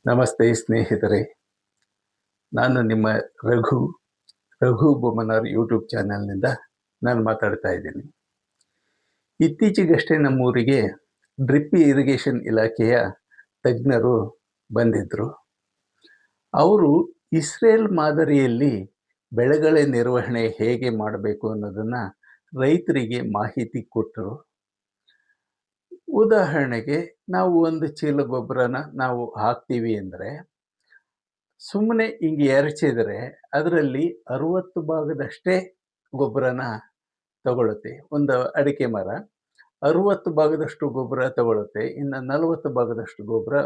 ನಮಸ್ತೆ ಸ್ನೇಹಿತರೆ, ನಾನು ನಿಮ್ಮ ರಘು ಬೊಮ್ಮನಾರ್ ಯೂಟ್ಯೂಬ್ ಚಾನಲ್ನಿಂದ ನಾನು ಮಾತಾಡ್ತಾ ಇದ್ದೀನಿ. ಇತ್ತೀಚೆಗಷ್ಟೇ ನಮ್ಮೂರಿಗೆ ಡ್ರಿಪ್ ಇರಿಗೇಷನ್ ಇಲಾಖೆಯ ತಜ್ಞರು ಬಂದಿದ್ದರು. ಅವರು ಇಸ್ರೇಲ್ ಮಾದರಿಯಲ್ಲಿ ಬೆಳೆಗಳ ನಿರ್ವಹಣೆ ಹೇಗೆ ಮಾಡಬೇಕು ಅನ್ನೋದನ್ನು ರೈತರಿಗೆ ಮಾಹಿತಿ ಕೊಟ್ಟರು. ಉದಾಹರಣೆಗೆ, ನಾವು ಒಂದು ಚೀಲ ಗೊಬ್ಬರನ ನಾವು ಹಾಕ್ತೀವಿ ಅಂದರೆ ಸುಮ್ಮನೆ ಹಿಂಗೆ ಎರಚಿದರೆ ಅದರಲ್ಲಿ 60 ಭಾಗದಷ್ಟೇ ಗೊಬ್ಬರನ ತಗೊಳುತ್ತೆ. ಒಂದು ಅಡಿಕೆ ಮರ 60 ಭಾಗದಷ್ಟು ಗೊಬ್ಬರ ತಗೊಳುತ್ತೆ. ಇನ್ನು 40 ಭಾಗದಷ್ಟು ಗೊಬ್ಬರ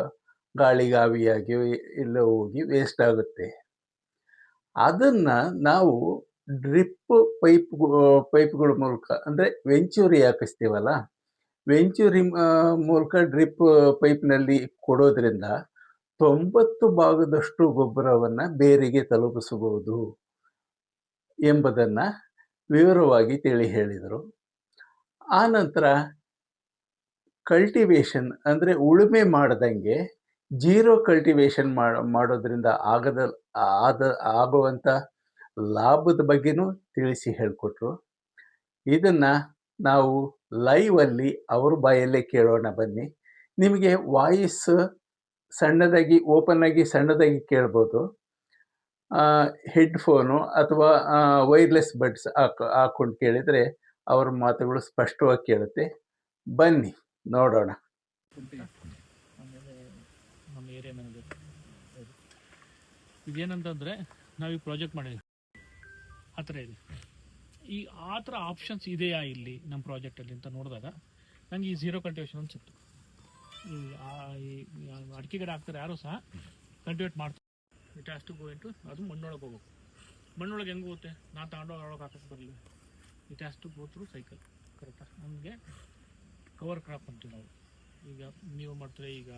ಗಾಳಿಗೆ ಆವಿಯಾಗಿ ಎಲ್ಲೋ ಹೋಗಿ ವೇಸ್ಟ್ ಆಗುತ್ತೆ. ಅದನ್ನು ನಾವು ಡ್ರಿಪ್ ಪೈಪ್ಗಳ ಮೂಲಕ, ಅಂದರೆ ವೆಂಚೂರಿ ಹಾಕಿಸ್ತೀವಲ್ಲ, ವೆಂಚೂರಿ ಮೂಲಕ ಡ್ರಿಪ್ ಪೈಪ್ನಲ್ಲಿ ಕೊಡೋದ್ರಿಂದ 90 ಭಾಗದಷ್ಟು ಗೊಬ್ಬರವನ್ನು ಬೇರಿಗೆ ತಲುಪಿಸಬಹುದು ಎಂಬುದನ್ನು ವಿವರವಾಗಿ ತಿಳಿ ಹೇಳಿದರು. ಆನಂತರ ಕಲ್ಟಿವೇಷನ್ ಅಂದರೆ ಉಳುಮೆ ಮಾಡ್ದಂಗೆ ಜೀರೋ ಕಲ್ಟಿವೇಷನ್ ಮಾಡೋದ್ರಿಂದ ಆಗುವಂಥ ಲಾಭದ ಬಗ್ಗೆನೂ ತಿಳಿಸಿ ಹೇಳಿಕೊಟ್ರು. ಇದನ್ನು ನಾವು ಲೈವಲ್ಲಿ ಅವ್ರ ಬಾಯಲ್ಲೇ ಕೇಳೋಣ ಬನ್ನಿ. ನಿಮಗೆ ವಾಯ್ಸ್ ಸಣ್ಣದಾಗಿ ಸಣ್ಣದಾಗಿ ಕೇಳ್ಬೋದು. ಹೆಡ್ಫೋನು ಅಥವಾ ವೈರ್ಲೆಸ್ ಬಡ್ಸ್ ಹಾಕ್ಕೊಂಡು ಕೇಳಿದರೆ ಅವ್ರ ಮಾತುಗಳು ಸ್ಪಷ್ಟವಾಗಿ ಕೇಳುತ್ತೆ. ಬನ್ನಿ ನೋಡೋಣ. ಆಮೇಲೆ ನಮ್ಮ ಏರಿಯಾ ಮ್ಯಾನೇಜರ್ ಇದೇನಂತಂದರೆ ನಾವೀಗ ಪ್ರಾಜೆಕ್ಟ್ ಮಾಡಿದ್ವಿ, ಆ ಥರ ಇದೆ. ಈ ಆ ಥರ ಆಪ್ಷನ್ಸ್ ಇದೆಯಾ ಇಲ್ಲಿ ನಮ್ಮ ಪ್ರಾಜೆಕ್ಟಲ್ಲಿ ಅಂತ ನೋಡಿದಾಗ ನನಗೆ ಈ ಝೀರೋ ಕಲ್ಟಿವೇಷನ್ ಅಂತ ಸಿಕ್ತು. ಈ ಅಡಿಕೆ ಗಿಡ ಹಾಕ್ತಾರೆ ಯಾರೂ ಸಹ ಕಲ್ಟಿವೇಟ್ ಮಾಡ್ತಾರೆ. It has to go into, ಅದು ಮಣ್ಣೊಳಗೆ ಹೋಗ್ಬೇಕು. ಮಣ್ಣೊಳಗೆ ಹೆಂಗೆ ಹೋಗುತ್ತೆ? ನಾನು ತಗೊಂಡು ಒಳಗೆ ಹಾಕಕ್ಕೆ ಬರಲಿ. It has to go through cycle. ಕರೆಕ್ಟಾ? ನಮಗೆ ಕವರ್ ಕ್ರಾಪ್ ಅಂತೀವಿ ನಾವು. ಈಗ ನೀವು ಮಾಡ್ತೀರಾ, ಈಗ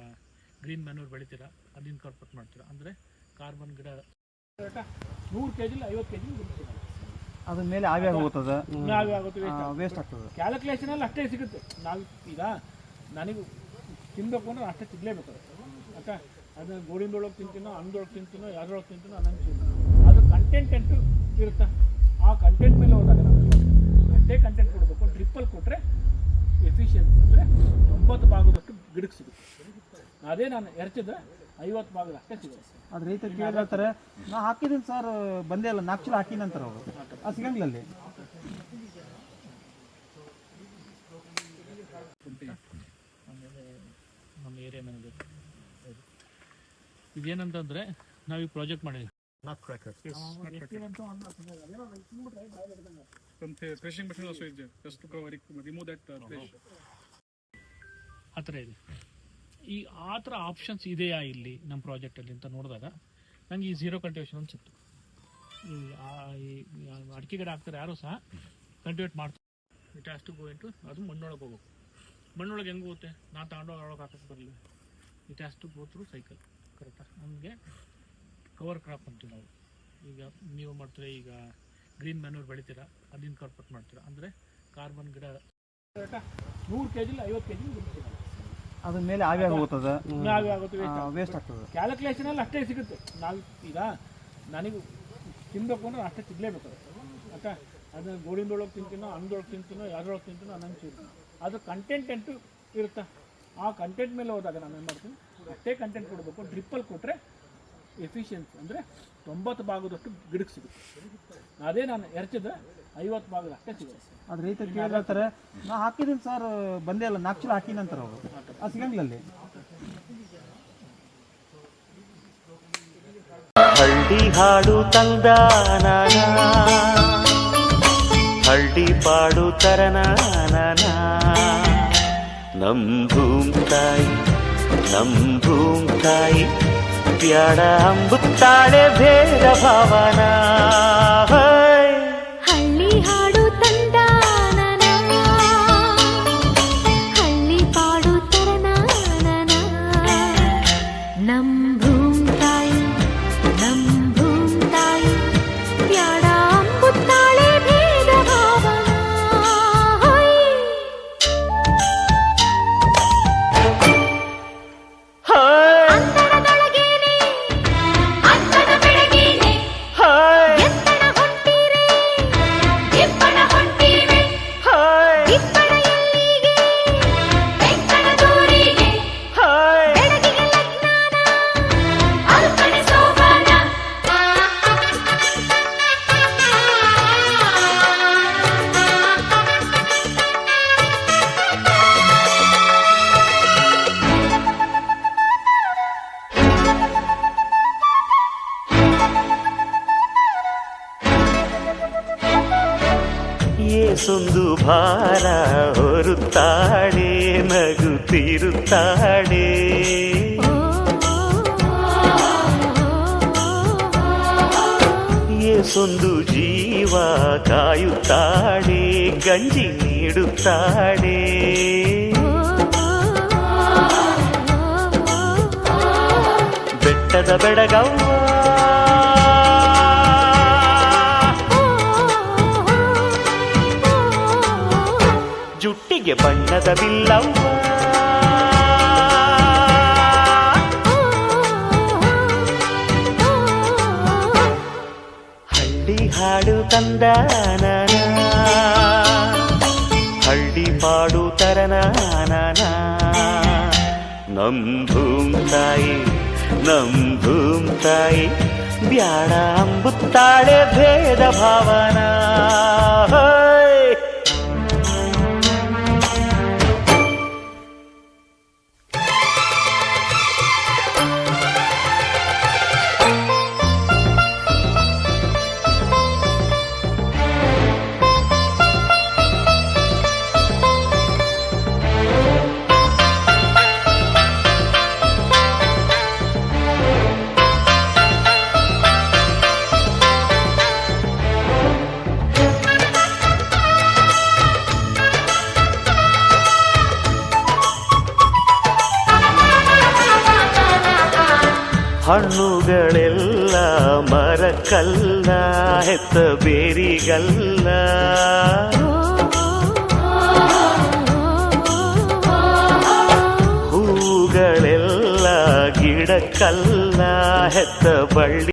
ಗ್ರೀನ್ ಮ್ಯಾನ್ಯೂರ್ ಬೆಳಿತೀರಾ, ಅದನ್ನು ಕಾರ್ಪೊರೇಟ್ ಮಾಡ್ತೀರಾ, ಅಂದರೆ ಕಾರ್ಬನ್ ಗಿಡ ಕರೆಕ್ಟಾ 100 kg 50 kg ಬಿಡ್ತೀರಾ, ಅದ್ರ ಮೇಲೆ ಆವಿಯಾಗಿ ಹೋಗ್ತದೆ, ವೇಸ್ಟ್ ಆಗ್ತದೆ. ಕ್ಯಾಲ್ಕುಲೇಷನಲ್ಲಿ ಅಷ್ಟೇ ಸಿಗುತ್ತೆ. ನಾವು ಈಗ ನನಗೆ ತಿನ್ನಬೇಕು ಅಂದ್ರೆ ಅಷ್ಟೇ ಸಿಗಲೇಬೇಕು. ಆಯ್ತಾ? ಅದನ್ನ ಗೋಡಿಂದೊಳಗೆ ತಿಂತೀನೋ, ಹಣ್ಣೊಳಗೆ ತಿಂತೀನೋ, ಯಾವ್ದ್ರೊಳಗೆ ತಿಂತೀನೋ ಅನ್ನೋದು ಅದು ಕಂಟೆಂಟ್ ಎಂಟು ಇರುತ್ತೆ. ಆ ಕಂಟೆಂಟ್ ಮೇಲೆ ಹೋದಾಗ ನಾವು ಅಷ್ಟೇ ಕಂಟೆಂಟ್ ಕೊಡಬೇಕು. ಡ್ರಿಪ್ಪಲ್ಲಿ ಕೊಟ್ಟರೆ ಎಫಿಷಿಯನ್ಸಿ ಅಂದರೆ 90 ಭಾಗದಷ್ಟು ಗಿಡಕ್ಕೆ ಸಿಗುತ್ತೆ. ಅದೇ ನಾನು ಎರಚಿದ್ರೆ 50 ಭಾಗದ ಅಷ್ಟೇ ಸಿಗುತ್ತೆ. ಅದು ರೈತರು ಕೇಳ್ತಾರೆ, ನಾ ಹಾಕಿದ್ದೀನಿ ಸರ್ ಬಂದೇ ಇಲ್ಲ, 4 ಚೀಲ ಹಾಕಿನ ಅಂತಾರೆ ಅವರು. ಅದು ಸಿಗಂಗಿಲ್ಲ ಅಲ್ಲಿ. ಆಮೇಲೆ ನಮ್ಮ ಏರಿಯಾ ಮ್ಯಾನೇಜರ್ ಇದೇನಂತಂದರೆ ನಾವೀಗ ಪ್ರಾಜೆಕ್ಟ್ ಮಾಡಿದ್ವಿ. ಆ ಥರ ಇದೆ. ಈ ಆ ಥರ ಆಪ್ಷನ್ಸ್ ಇದೆಯಾ ಇಲ್ಲಿ ನಮ್ಮ ಪ್ರಾಜೆಕ್ಟಲ್ಲಿ ಅಂತ ನೋಡಿದಾಗ ನನಗೆ ಈ ಝೀರೋ ಕಲ್ಟಿವೇಷನ್ ಅಂತ ಸಿಕ್ತು. ಈ ಅಡಿಕೆ ಗಿಡ ಹಾಕ್ತಾರೆ ಯಾರೂ ಸಹ ಕಲ್ಟಿವೇಟ್ ಮಾಡ್ತಾರೆ. It has to go into, ಅದು ಮಣ್ಣೊಳಗೆ ಹೋಗ್ಬೇಕು. ಮಣ್ಣೊಳಗೆ ಹೆಂಗೆ ಹೋಗುತ್ತೆ? ನಾನು ತಗೊಂಡು ಒಳಗೆ ಹಾಕಕ್ಕೆ ಬರಲಿ. It has to go through cycle. ಕರೆಕ್ಟಾ? ನಮಗೆ ಕವರ್ ಕ್ರಾಪ್ ಅಂತೀವಿ ನಾವು. ಈಗ ನೀವು ಮಾಡ್ತೀರಾ, ಈಗ ಗ್ರೀನ್ ಮ್ಯಾನ್ಯೂರ್ ಬೆಳಿತೀರಾ, ಅದನ್ನು ಕಾರ್ಪೊರೇಟ್ ಮಾಡ್ತೀರಾ, ಅಂದರೆ ಕಾರ್ಬನ್ ಗಿಡ ಕರೆಕ್ಟಾ 100 kg 50 kg ಬಿಡ್ತೀರಾ. ಅದ್ರ ಮೇಲೆ ಆವಿಯಾಗಿ ಹೋಗ್ತದೆ, ವೇಸ್ಟ್ ಆಗ್ತದೆ. ಕ್ಯಾಲ್ಕುಲೇಷನಲ್ಲಿ ಅಷ್ಟೇ ಸಿಗುತ್ತೆ. ನಾವು ಈಗ ನನಗೆ ತಿನ್ನಬೇಕು ಅಂದ್ರೆ ಅಷ್ಟೇ ಸಿಗಲೇಬೇಕು. ಆಯ್ತಾ? ಅದನ್ನ ಗೋಡಿಂದೊಳಗೆ ತಿಂತೀನೋ, ಹಣ್ಣೊಳಗೆ ತಿಂತೀನೋ, ಯಾವ್ದ್ರೊಳಗೆ ತಿಂತೀನೋ ಅನ್ನೋದು ಅದು ಕಂಟೆಂಟ್ ಎಂಟು ಇರುತ್ತೆ. ಆ ಕಂಟೆಂಟ್ ಮೇಲೆ ಹೋದಾಗ ನಾನು ಏನು ಮಾಡ್ತೀನಿ, ಅಷ್ಟೇ ಕಂಟೆಂಟ್ ಕೊಡಬೇಕು. ಡ್ರಿಪ್ಪಲ್ಲಿ ಕೊಟ್ಟರೆ ಎಫಿಷಿಯನ್ಸಿ ಅಂದರೆ 90 ಭಾಗದಷ್ಟು ಗಿಡಕ್ಕೆ ಸಿಗುತ್ತೆ. ಅದೇ ನಾನು ಎರಚಿದ್ರೆ 50 ಭಾಗದ ಅಷ್ಟೇ ಸಿಗುತ್ತೆ. ಅದು ರೈತರು ಕೇಳ್ತಾರೆ, ನಾ ಹಾಕಿದ್ದೀನಿ ಸರ್ ಬಂದೇ ಇಲ್ಲ, 4 ಚೀಲ ಹಾಕಿನ ಅಂತಾರೆ ಅವರು. ಅದು ಸಿಗಂಗಿಲ್ಲ ಅಲ್ಲಿ. ಹಳ್ಳಿ ಹಾಡು ತಂದಾನ, ಹಳ್ಳಿ ಪಾಡು ತರನಾನ, ನಮ್ ಭೂಮ್ ತಾಯಿ ಪ್ಯಾಡ ಅಂಬುತ್ತಾಳೆ ಭೇದ ಭಾವನ. ಹಳ್ಳಿ ಹಾಡು ತಂದಾನನ, ಹಳ್ಳಿ ಪಾಡು ತರನಾನನ, ನಮ್ ಭೂಮ್ ತಾಯಿ ಪ್ಯಾಡ ಅಂಬುತ್ತಾಳೆ ಭೇದ ಭಾವನ. ಅಂತರದೊಳಗೆ ಭಾರ ಹೊರುತ್ತಾಳೆ ನಗುತ್ತಿರುತ್ತಾಳೆ ಏಸೊಂದು ಜೀವ ಕಾಯುತ್ತಾಳೆ ಗಂಜಿ ನೀಡುತ್ತಾಳೆ ಬೆಟ್ಟದ ಬೆಡಗವ್ವ ಜುಟ್ಟಿಗೆ ಬಣ್ಣದ ಬಿಲ್ಲವ್ವ ಹಳ್ಳಿ ಹಾಡು ತಂದಾನ ಹಳ್ಳಿ ಪಾಡು ತರನಾನ ನಮ್ ಭೂಮ್ ತಾಯಿ ಬ್ಯಾಡ ಅಂಬುತ್ತಾಳೆ ಭೇದ ಭಾವನ ಹಣ್ಣುಗಳೆಲ್ಲ ಮರಕ್ಕಲ್ಲ ಹೆತ್ತ ಬೇರಿಗಲ್ಲ ಹೂಗಳೆಲ್ಲ ಗಿಡಕ್ಕಲ್ಲ ಹೆತ್ತ ಬಳ್ಳಿ